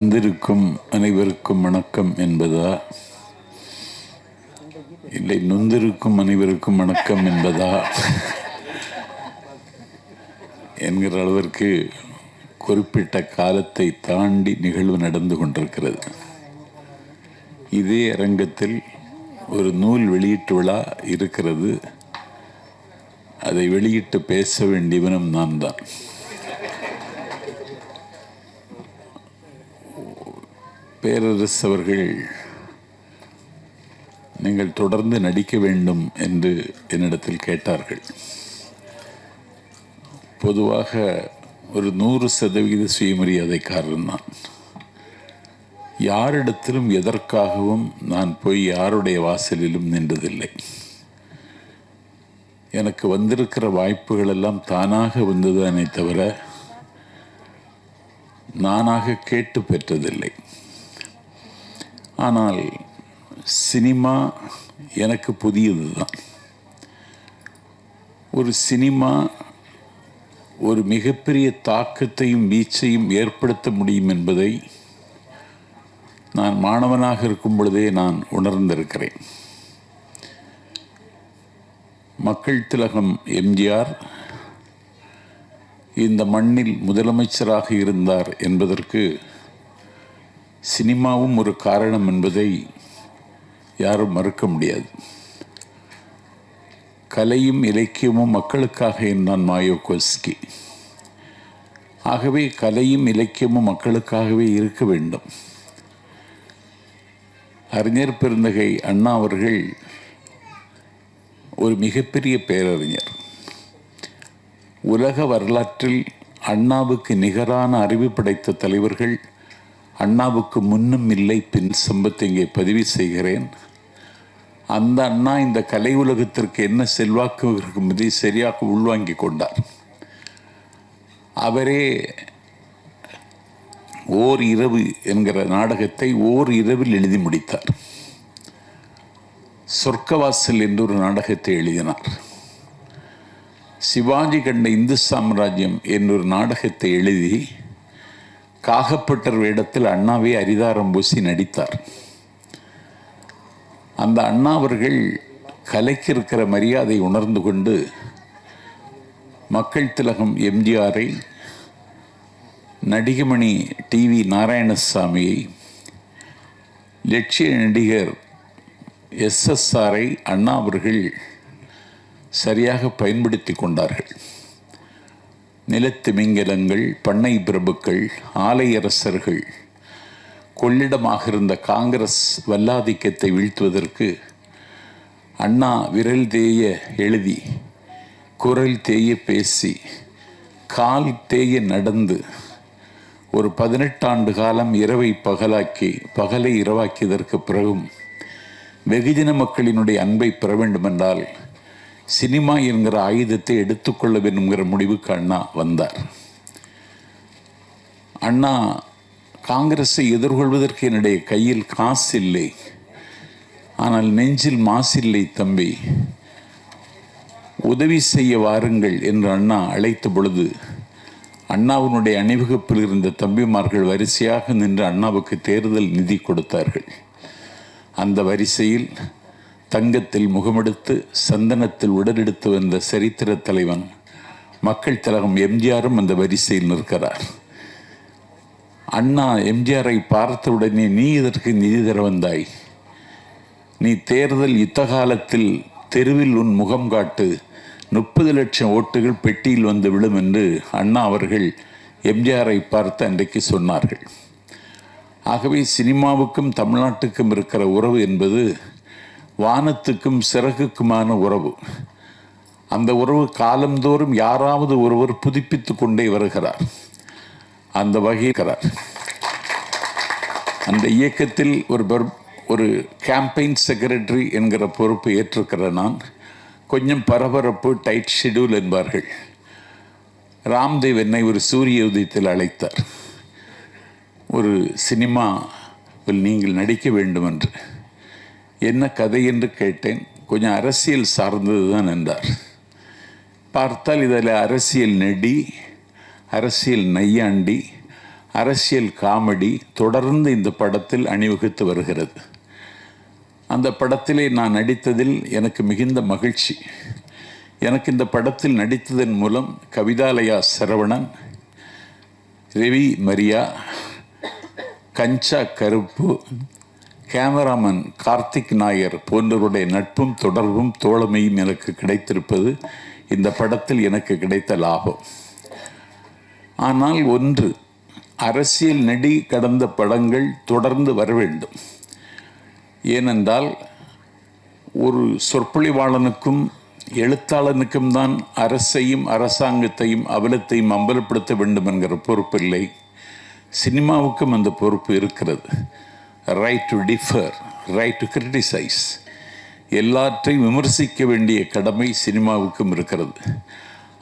வந்திருக்கும் அனைவருக்கும் வணக்கம் என்பதா, இல்லை நொந்திருக்கும் அனைவருக்கும் வணக்கம் என்பதா என்கிற அளவிற்கு குறிப்பிட்ட காலத்தை தாண்டி நிகழ்வு நடந்து கொண்டிருக்கிறது. இதே அரங்கத்தில் ஒரு நூல் வெளியீட்டு விழா இருக்கிறது. அதை வெளியிட்டு பேச வேண்டியவனும் நான் தான். பேரரசு அவர்கள் நீங்கள் தொடர்ந்து நடிக்க வேண்டும் என்று என்னிடத்தில் கேட்டார்கள். பொதுவாக ஒரு 100% சுயமரியாதைக்காரன் நான். யாரிடத்திலும் எதற்காகவும் நான் போய் யாருடைய வாசலிலும் நின்றதில்லை. எனக்கு வந்திருக்கிற வாய்ப்புகள் எல்லாம் தானாக வந்ததானே தவிர நானாக கேட்டு பெற்றதில்லை. ஆனால் சினிமா எனக்கு புதியது தான். ஒரு சினிமா ஒரு மிகப்பெரிய தாக்கத்தையும் வீச்சையும் ஏற்படுத்த முடியும் என்பதை நான் மாணவனாக இருக்கும் பொழுதே நான் உணர்ந்திருக்கிறேன். மக்கள் திலகம் எம்ஜிஆர் இந்த மண்ணில் முதலமைச்சராக இருந்தார் என்பதற்கு சினிமாவும் ஒரு காரணம் என்பதை யாரும் மறுக்க முடியாது. கலையும் இலக்கியமும் மக்களுக்காக என்றான் மாயோகோஸ்கி. ஆகவே கலையும் இலக்கியமும் மக்களுக்காகவே இருக்க வேண்டும். அறிஞர் பெருந்தகை அண்ணா அவர்கள் ஒரு மிகப்பெரிய பேரறிஞர். உலக வரலாற்றில் அண்ணாவுக்கு நிகரான அறிவு படைத்த தலைவர்கள் அண்ணாவுக்கு முன்னும் இல்லை பின் சம்பத் இங்கே பதிவு செய்கிறேன். அந்த அண்ணா இந்த கலை உலகத்திற்கு என்ன செல்வாக்கு இருக்கும்பதை சரியாக உள்வாங்கி கொண்டார். அவரே ஓர் இரவு என்கிற நாடகத்தை ஓர் இரவில் எழுதி முடித்தார். சொர்க்கவாசல் என்று ஒரு நாடகத்தை எழுதினார். சிவாஜி கண்ட இந்து சாம்ராஜ்யம் என்னொரு நாடகத்தை எழுதி காகப்பட்டர் வேடத்தில் அண்ணாவே அரிதாரம் பூசி நடித்தார். அந்த அண்ணா அவர்கள் கலைக்கு இருக்கிற மரியாதை உணர்ந்து கொண்டு மக்கள் திலகம் எம்ஜிஆரை, நடிகமணி டிவி நாராயணசாமியை, லட்சிய நடிகர் SSRஐ அண்ணா அவர்கள் சரியாக பயன்படுத்தி கொண்டார்கள். நிலத்திமிங்கலங்கள், பண்ணை பிரபுக்கள், ஆலையரசர்கள் கொள்ளிடமாக இருந்த காங்கிரஸ் வல்லாதிக்கத்தை வீழ்த்துவதற்கு அண்ணா விரல் தேய எழுதி, குரல் தேய பேசி, கால் தேய நடந்து ஒரு 18 ஆண்டு காலம் இரவை பகலாக்கி, பகலை இரவாக்கியதற்கு பிறகும் வெகுஜன மக்களினுடைய அன்பை பெற வேண்டுமென்றால் சினிமா என்கிற ஆயுதத்தை எடுத்துக்கொள்ள வேண்டும்ங்கிற முடிவுக்கு அண்ணா வந்தார். அண்ணா காங்கிரஸை எதிர்கொள்வதற்கு என்னுடைய கையில் காசு இல்லை, ஆனால் நெஞ்சில் மாசில்லை தம்பி, உதவி செய்ய வாருங்கள் என்று அண்ணா அழைத்த பொழுது அண்ணாவினுடைய அணிவகுப்பில் இருந்த தம்பிமார்கள் வரிசையாக நின்று அண்ணாவுக்கு தேர்தல் நிதி கொடுத்தார்கள். அந்த வரிசையில் தங்கத்தில் முகமெடுத்து சந்தனத்தில் உடலெடுத்து வந்த சரித்திர தலைவன் மக்கள் திலகம் எம்ஜிஆரும் அந்த வரிசையில் நிற்கிறார். அண்ணா எம்ஜிஆரை பார்த்தவுடனே, நீ இதற்கு நிதி தர வந்தாய்? நீ தேர்தல் யுத்த காலத்தில் தெருவில் உன் முகம் காட்டு, 30 லட்சம் ஓட்டுகள் பெட்டியில் வந்து விழும் என்று அண்ணா அவர்கள் எம்ஜிஆரை பார்த்து அன்றைக்கு சொன்னார்கள். ஆகவே சினிமாவுக்கும் தமிழ்நாட்டுக்கும் இருக்கிற உறவு என்பது வானத்துக்கும் சிறகுக்குமான உறவு. அந்த உறவு காலந்தோறும் யாராவது ஒருவர் புதுப்பித்து கொண்டே வருகிறார். அந்த வகையில் அந்த இயக்கத்தில் ஒரு கேம்பெயின் செக்ரட்டரி என்கிற பொறுப்பை ஏற்றிருக்கிற நான் கொஞ்சம் பரபரப்பு, டைட் ஷெடியூல் என்பார்கள். ராம்தேவ் என்னை ஒரு சூரிய உதயத்தில் அழைத்தார். ஒரு சினிமாவில் நீங்கள் நடிக்க வேண்டும் என்று. என்ன கதை என்று கேட்டேன். கொஞ்சம் அரசியல் சார்ந்தது தான் என்றார். பார்த்தால் இதில் அரசியல் நெடி, அரசியல் நையாண்டி, அரசியல் காமெடி தொடர்ந்து இந்த படத்தில் அணிவகுத்து வருகிறது. அந்த படத்திலே நான் நடித்ததில் எனக்கு மிகுந்த மகிழ்ச்சி. எனக்கு இந்த படத்தில் நடித்ததன் மூலம் கவிதாலயா சரவணன், ரவி மரியா, கஞ்சா கருப்பு, கேமராமேன் கார்த்திக் நாயர் போன்றவருடைய நட்பும் தொடர்பும் தோழமையும் எனக்கு கிடைத்திருப்பது இந்த படத்தில் எனக்கு கிடைத்த லாபம். ஆனால் ஒன்று, அரசியல் நெடி கடந்த படங்கள் தொடர்ந்து வர வேண்டும். ஏனென்றால் ஒரு சொற்பொழிவாளனுக்கும் எழுத்தாளனுக்கும் தான் அரசையும் அரசாங்கத்தையும் அவலத்தையும் அம்பலப்படுத்த வேண்டும் என்கிற பொறுப்பில்லை. சினிமாவுக்கும் அந்த பொறுப்பு இருக்கிறது. Right to differ, right to criticise, எல்லாற்றையும் விமர்சிக்க வேண்டிய கடமை சினிமாவுக்கும் இருக்கிறது.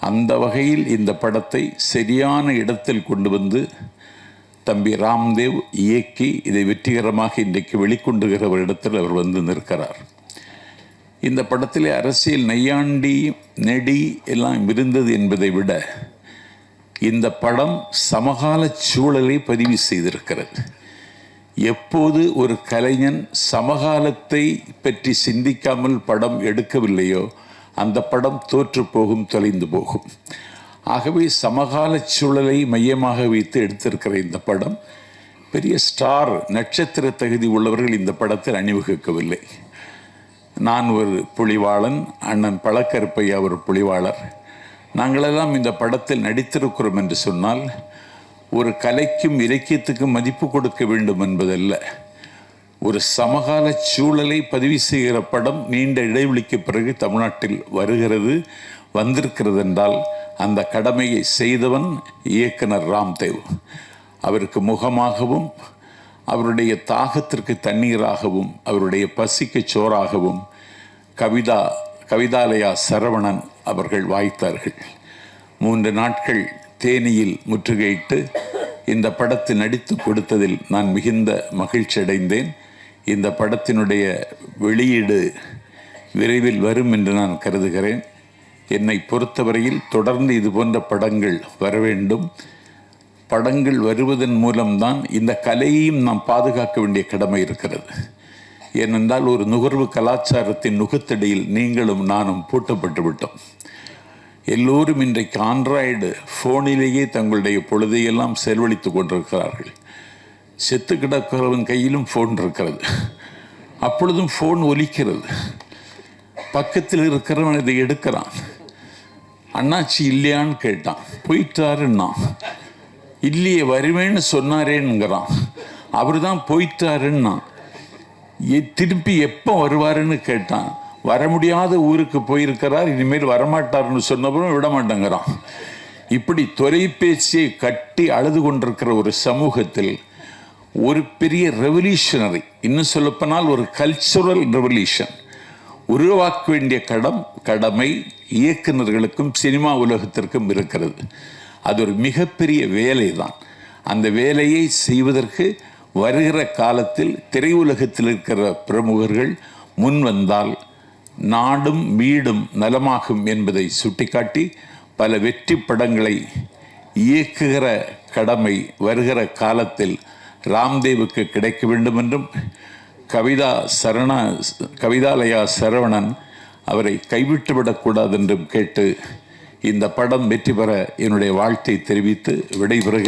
அந்த வகையில் இந்த படத்தை சரியான இடத்தில் கொண்டு வந்து தம்பி ராம்தேவ் இயக்கி இதை வெற்றிகரமாக இன்றைக்கு வெளிக்கொண்டுகிற ஒரு இடத்தில் அவர் வந்து நிற்கிறார். இந்த படத்திலே அரசியல் நையாண்டி நெடி எல்லாம் இருந்தது என்பதை விட இந்த படம் சமகால சூழலை பதிவு செய்திருக்கிறது. எப்போது ஒரு கலைஞன் சமகாலத்தை பற்றி சிந்திக்காமல் படம் எடுக்கவில்லையோ அந்த படம் தோற்று போகும், தொலைந்து போகும். ஆகவே சமகால சூழலை மையமாக வைத்து எடுத்திருக்கிற இந்த படம் பெரிய ஸ்டார் நட்சத்திர தகுதி உள்ளவர்கள் இந்த படத்தில் அணிவகுக்கவில்லை. நான் ஒரு புலிவாளன், அண்ணன் பழக்கருப்பையா ஒரு புலிவாளர். நாங்களெல்லாம் இந்த படத்தில் நடித்திருக்கிறோம் என்று சொன்னால் ஒரு கலைக்கும் இலக்கியத்துக்கும் மதிப்பு கொடுக்க வேண்டும் என்பதல்ல. ஒரு சமகால சூழலை பதிவு செய்கிற படம் நீண்ட இடைவெளிக்கு பிறகு தமிழ்நாட்டில் வருகிறது, வந்திருக்கிறது என்றால் அந்த கடமையை செய்தவன் இயக்குனர் ராம்தேவ். அவருக்கு முகமாகவும் அவருடைய தாகத்திற்கு தண்ணீராகவும் அவருடைய பசிக்கு சோறாகவும் கவிதாலயா சரவணன் அவர்கள் வாய்த்தார்கள். 3 நாட்கள் தேனியில் முற்றுகையிட்டு இந்த படத்தில் நடித்து கொடுத்ததில் நான் மிகுந்த மகிழ்ச்சி அடைந்தேன். இந்த படத்தினுடைய வெளியீடு விரைவில் வரும் என்று நான் கருதுகிறேன். என்னை பொறுத்தவரையில் தொடர்ந்து இது போன்ற படங்கள் வர வேண்டும். படங்கள் வருவதன் மூலம்தான் இந்த கலையையும் நாம் பாதுகாக்க வேண்டிய கடமை இருக்கிறது. ஏனென்றால் ஒரு நுகர்வு கலாச்சாரத்தின் நுகத்தடியில் நீங்களும் நானும் பூட்டப்பட்டு விட்டோம். எல்லோரும் இன்றைக்கு ஆண்ட்ராய்டு ஃபோனிலேயே தங்களுடைய பொழுதையெல்லாம் செலவழித்து கொண்டிருக்கிறார்கள். செத்து கிடக்கிறவன் கையிலும் ஃபோன் இருக்கிறது, அப்பொழுதும் ஃபோன் ஒலிக்கிறது. பக்கத்தில் இருக்கிறவன் இதை எடுக்கிறான். அண்ணாச்சி இல்லையான்னு கேட்டான், போயிட்டாருன்னா. இல்லையே, வருவேன்னு சொன்னாரேன்னுங்கிறான். அவர் தான் போயிட்டாருன்னா. திருப்பி எப்போ வருவாருன்னு கேட்டான். வர முடியாத ஊருக்கு போயிருக்கிறார், இனிமேல் வரமாட்டார்னு சொன்னவரும் விட மாட்டேங்கிறான். இப்படி தொலைபேசியை கட்டி அழுது கொண்டிருக்கிற ஒரு சமூகத்தில் ஒரு பெரிய ரெவல்யூஷனரி, இன்னும் சொல்லப்போனால் ஒரு கல்ச்சுரல் ரெவல்யூஷன் உருவாக்க வேண்டிய கடமை இயக்குநர்களுக்கும் சினிமா உலகத்திற்கும் இருக்கிறது. அது ஒரு மிகப்பெரிய வேலை தான். அந்த வேலையை செய்வதற்கு வருகிற காலத்தில் திரையுலகத்தில் இருக்கிற பிரமுகர்கள் முன் வந்தால் நாடும் வீடும் நலமாகும் என்பதை சுட்டிக்காட்டி பல வெற்றி படங்களை இயக்குகிற கடமை வருகிற காலத்தில் ராம்தேவுக்கு கிடைக்க வேண்டும் என்றும் கவிதாலயா சரவணன் அவரை கைவிட்டுவிடக்கூடாது என்றும் கேட்டு இந்த படம் வெற்றி பெற என்னுடைய வாழ்த்தை தெரிவித்து விடைபெறுகிறேன்.